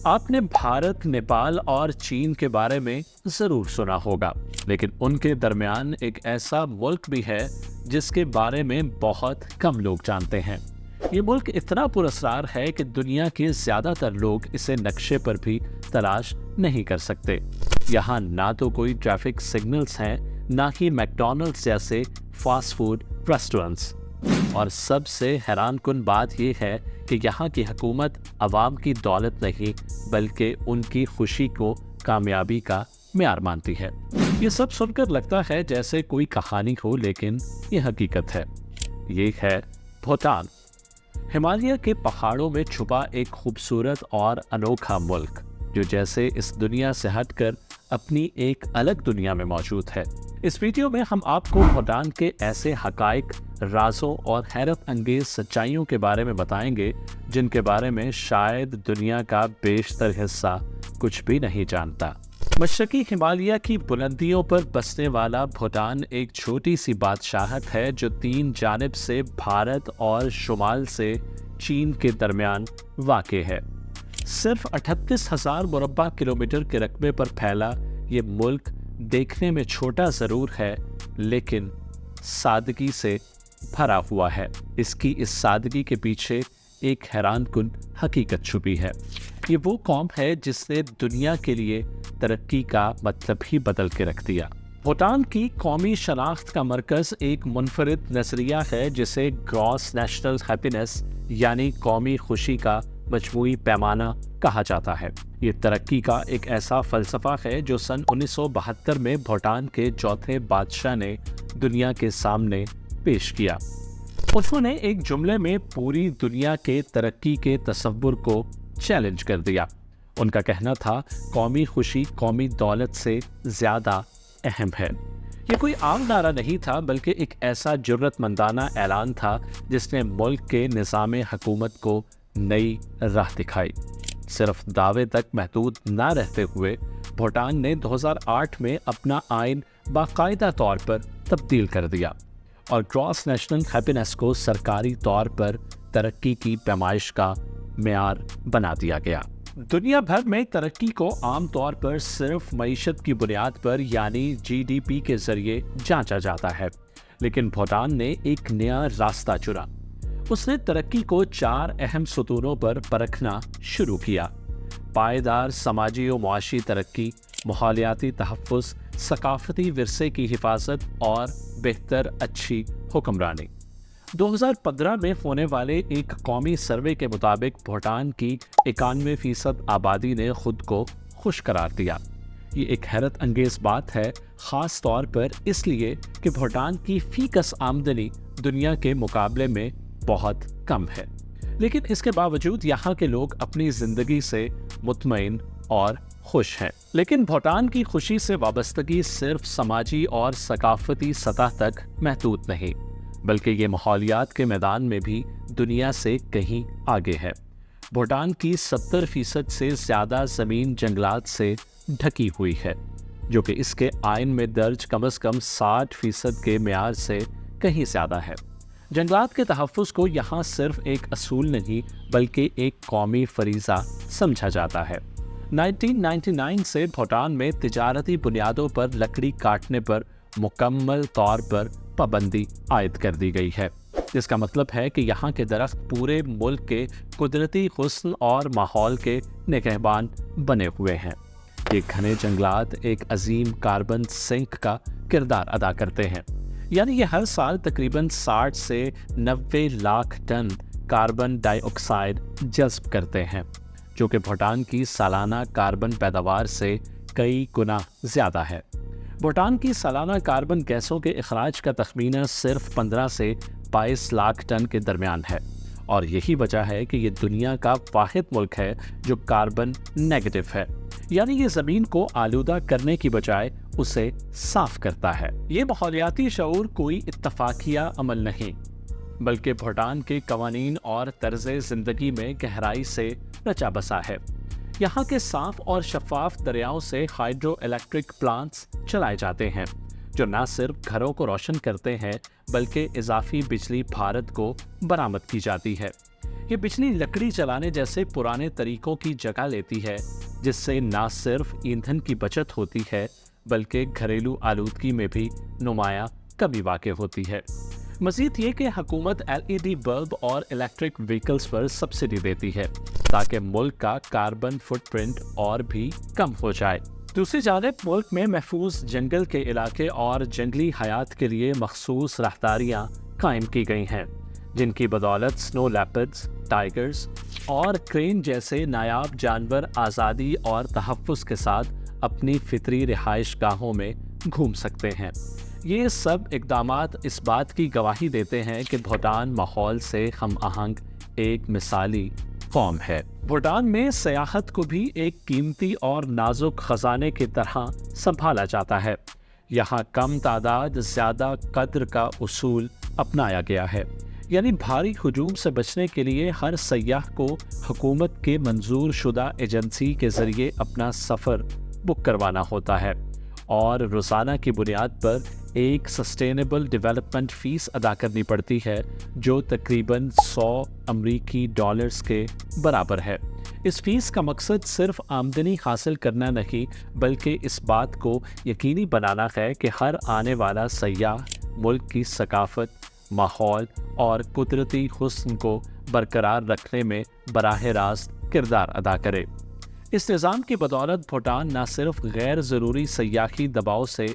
आपने भारत, नेपाल और चीन के बारे में जरूर सुना होगा, लेकिन उनके दरमियान एक ऐसा मुल्क भी है जिसके बारे में बहुत कम लोग जानते हैं। ये मुल्क इतना पुरस्कार है कि दुनिया के ज्यादातर लोग इसे नक्शे पर भी तलाश नहीं कर सकते। यहाँ ना तो कोई ट्रैफिक सिग्नल्स हैं, ना ही मैकडॉनल्ड्स जैसे फास्ट फूड रेस्टोरेंट्स। और सबसे हैरानकुन बात यह है कि यहाँ की हुकूमत अवाम की दौलत नहीं बल्कि उनकी खुशी को कामयाबी का म्यार मानती है। ये सब सुनकर लगता है जैसे कोई कहानी हो, लेकिन ये हकीकत है। ये है भूटान, हिमालय के पहाड़ों में छुपा एक खूबसूरत और अनोखा मुल्क जो जैसे इस दुनिया से हटकर अपनी एक अलग दुनिया में मौजूद है। इस वीडियो में हम आपको भूटान के ऐसे हकाइक, राजों और हैरत अंगेज सच्चाइयों के बारे में बताएंगे जिनके बारे में शायद दुनिया का बेशतर हिस्सा कुछ भी नहीं जानता। मशरकी हिमालय की बुलंदियों पर बसने वाला भूटान एक छोटी सी बादशाहत है जो तीन जानिब से भारत और शुमाल से चीन के दरमियान वाक़े है। सिर्फ 38,000 मुरब्बा किलोमीटर के रकबे पर फैला ये मुल्क देखने में छोटा ज़रूर है, लेकिन सादगी से भरा हुआ है। इसकी इस सादगी के पीछे एक हैरानकुन हकीकत छुपी है। ये वो कौम है जिसने दुनिया के लिए तरक्की का मतलब ही बदल के रख दिया। भूटान की कौमी शनाख्त का मरकज़ एक मुनफरिद नज़रिया है जिसे ग्रॉस नेशनल हैप्पीनेस यानी कौमी खुशी का मजमूई पैमाना कहा जाता है। ये तरक्की का एक ऐसा फ़लसफ़ा है जो सन 1972 में भूटान के चौथे बादशाह ने दुनिया के सामने पेश किया। उन्होंने एक जुमले में पूरी दुनिया के तरक्की के तसव्वुर को चैलेंज कर दिया। उनका कहना था, कौमी खुशी कौमी दौलत से ज़्यादा अहम है। ये कोई आम नारा नहीं था बल्कि एक ऐसा जुर्रतमंदाना ऐलान था जिसने मुल्क के निज़ाम हुकूमत को नई राह दिखाई। सिर्फ दावे तक महदूद ना रहते हुए भूटान ने 2008 में अपना आइन बाकायदा तौर पर तब्दील कर दिया और ग्रॉस नेशनल हैप्पीनेस को सरकारी तौर पर तरक्की की पैमाइश का मेयार बना दिया गया। दुनिया भर में तरक्की को आम तौर पर सिर्फ मईशत की बुनियाद पर यानी GDP के जरिए जांचा जाता है, लेकिन भूटान ने एक नया रास्ता चुना। उसने तरक्की को 4 अहम सतूनों पर परखना शुरू किया: पायदार समाजी और मुआशी तरक्की, माहौलियाती तहफ़्फ़ुज़, सकाफ़ती विरसे की हिफाजत और बेहतर अच्छी हुक्मरानी। 2015 में होने वाले एक कौमी सर्वे के मुताबिक भूटान की 91% आबादी ने खुद को खुश करार दिया। ये एक हैरत अंगेज बात है, ख़ास तौर पर इसलिए कि भूटान की फ़ीकस आमदनी दुनिया के मुकाबले में बहुत कम है, लेकिन इसके बावजूद यहाँ के लोग अपनी ज़िंदगी से मुतमईन और खुश हैं। लेकिन भूटान की खुशी से वाबस्तगी सिर्फ समाजी और सकाफती सतह तक महदूद नहीं, बल्कि ये माहौलियात के मैदान में भी दुनिया से कहीं आगे है। भूटान की 70% से ज़्यादा ज़मीन जंगलात से ढकी हुई है, जो कि इसके आइन में दर्ज कम से कम 60% के मेयार से कहीं ज़्यादा है। जंगलात के तहफ़्फ़ुज़ को यहाँ सिर्फ एक असूल नहीं बल्कि एक कौमी फरीज़ा समझा जाता है। 1999 से भूटान में तिजारती बुनियादों पर लकड़ी काटने पर मुकम्मल तौर पर पाबंदी आयद कर दी गई है, जिसका मतलब है कि यहाँ के दरख्त पूरे मुल्क के कुदरती हुस्न और माहौल के निगहबान बने हुए हैं। ये घने जंगलात एक अजीम कार्बन सिंक का किरदार अदा करते हैं, यानी ये हर साल तकरीबन 60 से 90 लाख टन कार्बन डाइऑक्साइड जज़्ब करते हैं, जो कि भूटान की सालाना कार्बन पैदावार से कई गुना ज़्यादा है। भूटान की सालाना कार्बन गैसों के अखराज का तखमीना सिर्फ 15 से 22 लाख टन के दरमियान है, और यही वजह है कि ये दुनिया का वाहिद मुल्क है जो कार्बन नेगेटिव है, यानी ये ज़मीन को आलूदा करने की बजाय उसे साफ करता है। ये माहौलियाती शऊर कोई इत्तफाकिया अमल नहीं, बल्कि भूटान के कवानीन और तर्ज़े ज़िंदगी में गहराई से रचा बसा है। यहाँ के साफ और शफाफ दरियाओं से हाइड्रो इलेक्ट्रिक प्लांट्स चलाए जाते हैं, जो न सिर्फ घरों को रोशन करते हैं बल्कि इजाफी बिजली भारत को बरामद की जाती है। ये बिजली लकड़ी जलाने जैसे पुराने तरीकों की जगह लेती है, जिससे न सिर्फ ईंधन की बचत होती है बल्कि घरेलू आलूदगी में भी नुमाया कमी वाक़ होती है। मज़ीद ये कि हुकूमत LED बल्ब और इलेक्ट्रिक व्हीकल्स पर सब्सिडी देती है ताकि मुल्क का कार्बन फुटप्रिंट और भी कम हो जाए। दूसरी जानिब मुल्क में महफूज जंगल के इलाके और जंगली हयात के लिए मखसूस राहदारियाँ कायम की गई हैं, जिनकी बदौलत स्नो लेपर्ड्स, टाइगर्स और क्रेन जैसे नायाब जानवर आज़ादी और तहफ़्फ़ुज़ के साथ अपनी फितरी रिहाइश गाहों में घूम सकते हैं। ये सब इक़दामात इस बात की गवाही देते हैं कि भूटान माहौल से हम आहंग एक मिसाली कौम है। भूटान में सयाहत को भी एक कीमती और नाजुक ख़जाने की तरह संभाला जाता है। यहाँ कम तादाद ज़्यादा कद्र का उसूल अपनाया गया है, यानी भारी हुजूम से बचने के लिए हर सयाह को हुकूमत के मंजूर शुदा एजेंसी के ज़रिए अपना सफ़र बुक करवाना होता है और रोज़ाना की बुनियाद पर एक सस्टेनेबल डेवलपमेंट फ़ीस अदा करनी पड़ती है, जो तकरीबन $100 के बराबर है। इस फ़ीस का मकसद सिर्फ आमदनी हासिल करना नहीं, बल्कि इस बात को यकीनी बनाना है कि हर आने वाला सयाह मुल्क की सकाफत, माहौल और कुदरती हुस्न को बरकरार रखने में बराह रास्त किरदार अदा करे। इस निज़ाम की बदौलत भूटान न सिर्फ गैर ज़रूरी सयाही दबाव से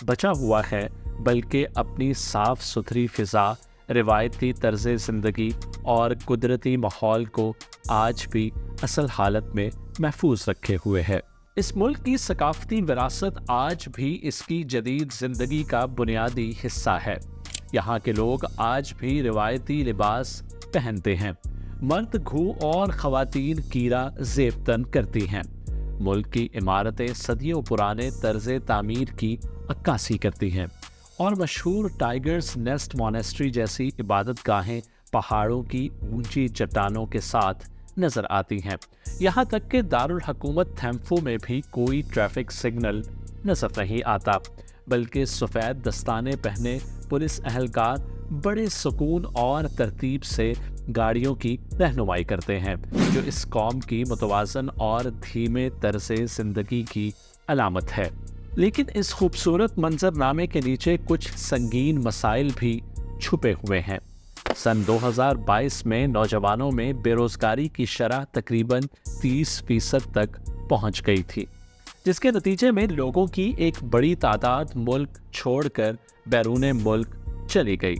बचा हुआ है, बल्कि अपनी साफ़ सुथरी फ़िज़ा, रिवायती तर्ज़ ज़िंदगी और कुदरती माहौल को आज भी असल हालत में महफूज रखे हुए है। इस मुल्क की सकाफ़ती विरासत आज भी इसकी जदीद ज़िंदगी का बुनियादी हिस्सा है। यहाँ के लोग आज भी रिवायती लिबास पहनते हैं। मर्द घू और ख़वातीन कीरा ज़ेब-तन करती हैं। मुल्क की इमारतें सदियों पुराने तर्ज़ तामीर की अक्कासी करती हैं और मशहूर टाइगर्स नेस्ट मॉनेस्ट्री जैसी इबादत गाहें पहाड़ों की ऊंची चट्टानों के साथ नज़र आती हैं। यहाँ तक कि दारुल हुकूमत थैम्फू में भी कोई ट्रैफिक सिग्नल नज़र नहीं आता, बल्कि सफ़ेद दस्ताने पहने पुलिस अहलकार बड़े सुकून और तरतीब से गाड़ियों की रहनुमाई करते हैं, जो इस कौम की मुतवाज़न और धीमे तर्ज़े ज़िंदगी की अलामत है। लेकिन इस खूबसूरत मंजरनामे के नीचे कुछ संगीन मसाइल भी छुपे हुए हैं। सन 2022 में नौजवानों में बेरोज़गारी की शरह तकरीबन 30% तक पहुंच गई थी, जिसके नतीजे में लोगों की एक बड़ी तादाद मुल्क छोड़कर बैरून मुल्क चली गई।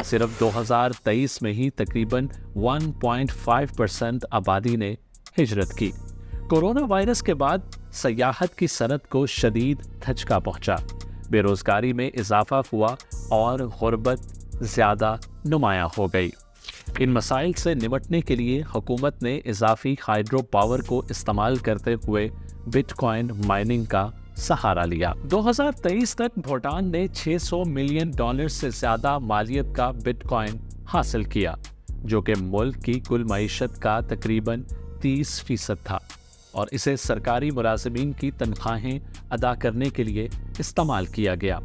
सिर्फ 2023 में ही तकरीबन 1.5% आबादी ने हिजरत की। कोरोना वायरस के बाद सयाहत की सनत को शदीद धचका पहुंचा, बेरोज़गारी में इजाफा हुआ और गुर्बत ज़्यादा नुमायां हो गई। इन मसाइल से निपटने के लिए हुकूमत ने इजाफी हाइड्रो पावर को इस्तेमाल करते हुए बिटकॉइन माइनिंग का सहारा लिया। 2023 तक भूटान ने $600 मिलियन से ज़्यादा मालियत का बिटकॉइन हासिल किया, जो कि मुल्क की कुल मईशत का तकरीबन 30% था, और इसे सरकारी मुलाजिमीन की तनख्वाहें अदा करने के लिए इस्तेमाल किया गया।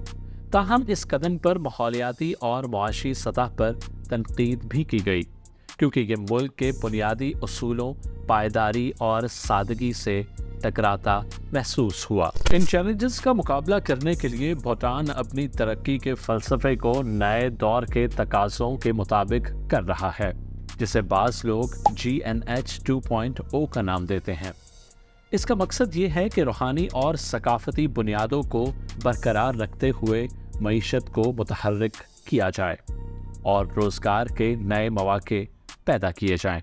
ताहम इस कदम पर माहौलियाती और मुआशी सतह पर तनकीद भी की गई, क्योंकि ये मुल्क के बुनियादी उसूलों, पायदारी और सादगी से टकराता महसूस हुआ। इन चैलेंजेस का मुकाबला करने के लिए भूटान अपनी तरक्की के फ़लसफ़े को नए दौर के तकाज़ों के मुताबिक कर रहा है, जिसे बाज़ लोग GNH 2.0 का नाम देते हैं। इसका मकसद ये है कि रूहानी और सकाफ़ती बुनियादों को बरकरार रखते हुए मईशत को मुतहर्रिक किया जाए और रोज़गार के नए मौक़े पैदा किए जाएं।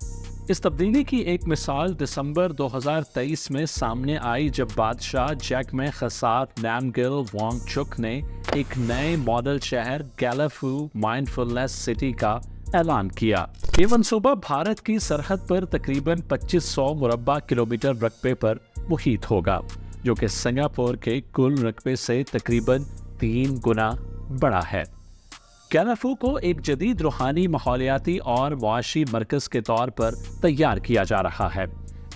इस तब्दीली की एक मिसाल दिसंबर 2023 में सामने आई, जब बादशाह जैकमे खसार नामगिल वांगचुक ने एक नए मॉडल शहर गैलाफू माइंडफुलनेस सिटी का ऐलान किया। ये मंसूबा भारत की सरहद पर तकरीबन 2500 मुरब्बा किलोमीटर रकबे पर मुहित होगा, जो कि सिंगापुर के कुल रकबे से तकरीबन 3 गुना बड़ा है। गैलाफू को एक जदीद रूहानी, माहौलियाती और मुआशी मरकज़ के तौर पर तैयार किया जा रहा है।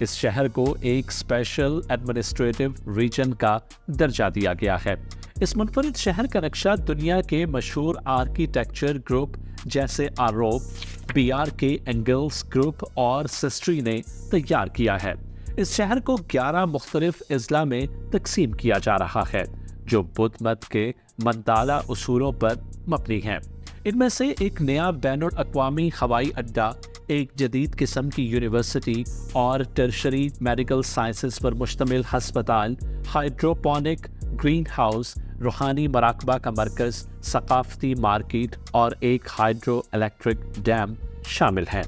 इस शहर को एक स्पेशल एडमिनिस्ट्रेटिव रीजन का दर्जा दिया गया है। इस मुनफरिद शहर का नक्शा दुनिया के मशहूर आर्किटेक्चर ग्रुप जैसे आरोप BRK एंगल्स ग्रुप और सिस्ट्री ने तैयार किया है। इस शहर को 11 मुख्तलिफ अजला में तकसीम किया जा रहा है जो बुद्ध मत के मंताला उसूलों पर मबनी हैं। इनमें से एक नया बैनुल अक़वामी हवाई अड्डा, एक जदीद किस्म की यूनिवर्सिटी और टर्शरी मेडिकल साइंसेस पर मुश्तमिल हस्पताल, हाइड्रोपोनिक ग्रीन हाउस, रूहानी मराकबा का मरकज़, सकाफती मार्केट और एक हाइड्रो इलेक्ट्रिक डैम शामिल हैं।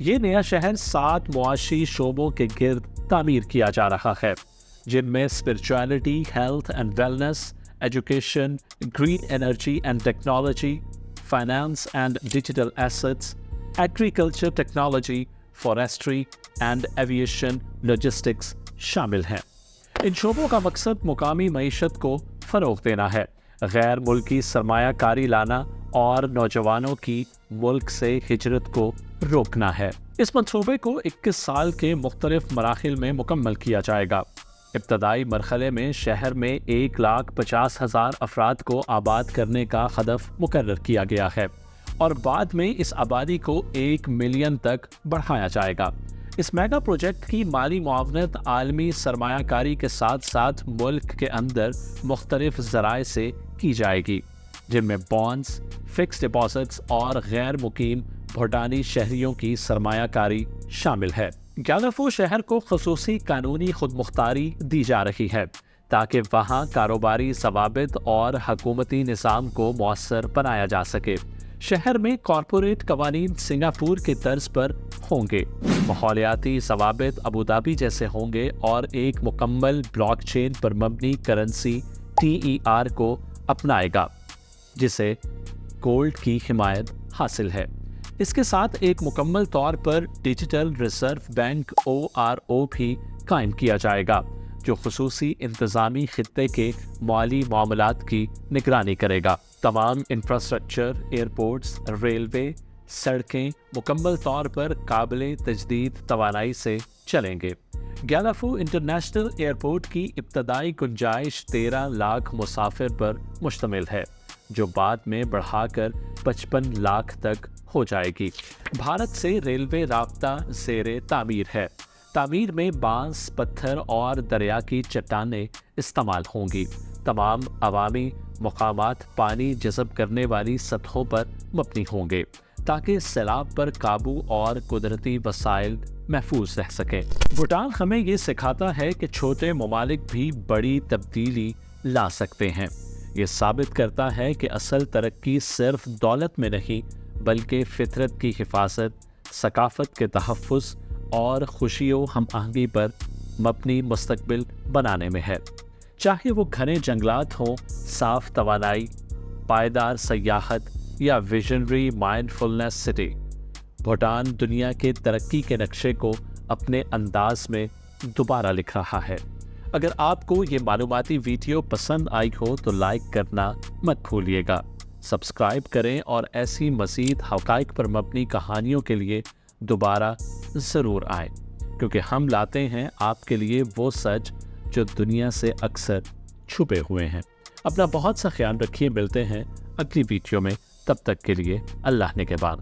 ये नया शहर 7 मुआशी शोबों के गिर्द तामीर किया जा रहा है, जिनमें spirituality, health and wellness, education, green energy and technology, finance and digital assets, agriculture technology, forestry and aviation logistics शामिल हैं। इन शोबों का मकसद मुकामी मईशत को फ़रोग़ देना है, गैर मुल्की सरमायाकारी लाना और नौजवानों की मुल्क से हिजरत को रोकना है। इस मंसूबे को 21 साल के मुख्तलिफ मराहिल में मुकम्मल किया जाएगा। इब्तदाई मरहले में शहर में 1,50,000 अफराद को आबाद करने का हदफ मुकर्रर किया गया है और बाद में इस आबादी को 1 मिलियन तक बढ़ाया जाएगा। इस मेगा प्रोजेक्ट की माली मुआवनत आलमी सरमायाकारी के साथ साथ मुल्क के अंदर मुख्तलिफ ज़राए से की जाएगी, जिनमें बॉन्ड्स, फिक्स डिपॉजिट्स और गैर मुकीम भूटानी शहरियों की सरमायाकारी शामिल है। ग्यालफू शहर को खसूसी कानूनी खुदमुख्तारी दी जा रही है ताकि वहाँ कारोबारी ज़वाबित और हकूमती निज़ाम को मौसर बनाया जा सके। शहर में कॉरपोरेट कवानीन सिंगापुर के तर्ज पर होंगे, माहौलियाती ज़वाबित अबूधाबी जैसे होंगे और एक मुकम्मल ब्लॉकचेन पर मबनी करेंसी TER को अपनाएगा, जिसे गोल्ड की हिमायत हासिल है। इसके साथ एक मुकम्मल तौर पर डिजिटल रिजर्व बैंक ORO भी कायम किया जाएगा, जो खुसूसी इंतज़ामी खित्ते के माली मामलात की निगरानी करेगा। तमाम इंफ्रास्ट्रक्चर, एयरपोर्ट्स, रेलवे, सड़कें मुकम्मल तौर पर काबिले तजदीद तवानाई से चलेंगे। ग्यालफू इंटरनेशनल एयरपोर्ट की इब्तदाई गुंजाइश 13 लाख मुसाफिर पर मुश्तमिल है, जो बाद में बढ़ाकर 55 लाख तक हो जाएगी। भारत से रेलवे राब्ता ज़ेरे तामीर है। तामीर में बांस, पत्थर और दरिया की चट्टानें इस्तेमाल होंगी। तमाम अवामी मकामात पानी जज़ब करने वाली सतहों पर मबनी होंगे ताकि सैलाब पर काबू और कुदरती वसाइल महफूज रह सकें। भूटान हमें ये सिखाता है कि छोटे ममालिक भी बड़ी तब्दीली ला सकते हैं। ये साबित करता है कि असल तरक्की सिर्फ दौलत में नहीं बल्कि फितरत की हिफाजत, सकाफत के तहफ़्फ़ुज़ और खुशियों हम आहंगी पर मबनी मुस्तक़बिल बनाने में है। चाहे वो घने जंगलात हों, साफ तवानाई, पायदार सयाहत या विजनरी माइंडफुलनेस सिटी, भूटान दुनिया के तरक्की के नक्शे को अपने अंदाज में दोबारा लिख रहा है। अगर आपको ये मालूमाती वीडियो पसंद आई हो तो लाइक करना मत भूलिएगा, सब्सक्राइब करें और ऐसी मज़ीद हक़ाइक़ पर मबनी कहानियों के लिए दोबारा ज़रूर आएँ, क्योंकि हम लाते हैं आपके लिए वो सच जो दुनिया से अक्सर छुपे हुए हैं। अपना बहुत सा ख्याल रखिए, मिलते हैं अगली वीडियो में, तब तक के लिए अल्लाह निगहबान।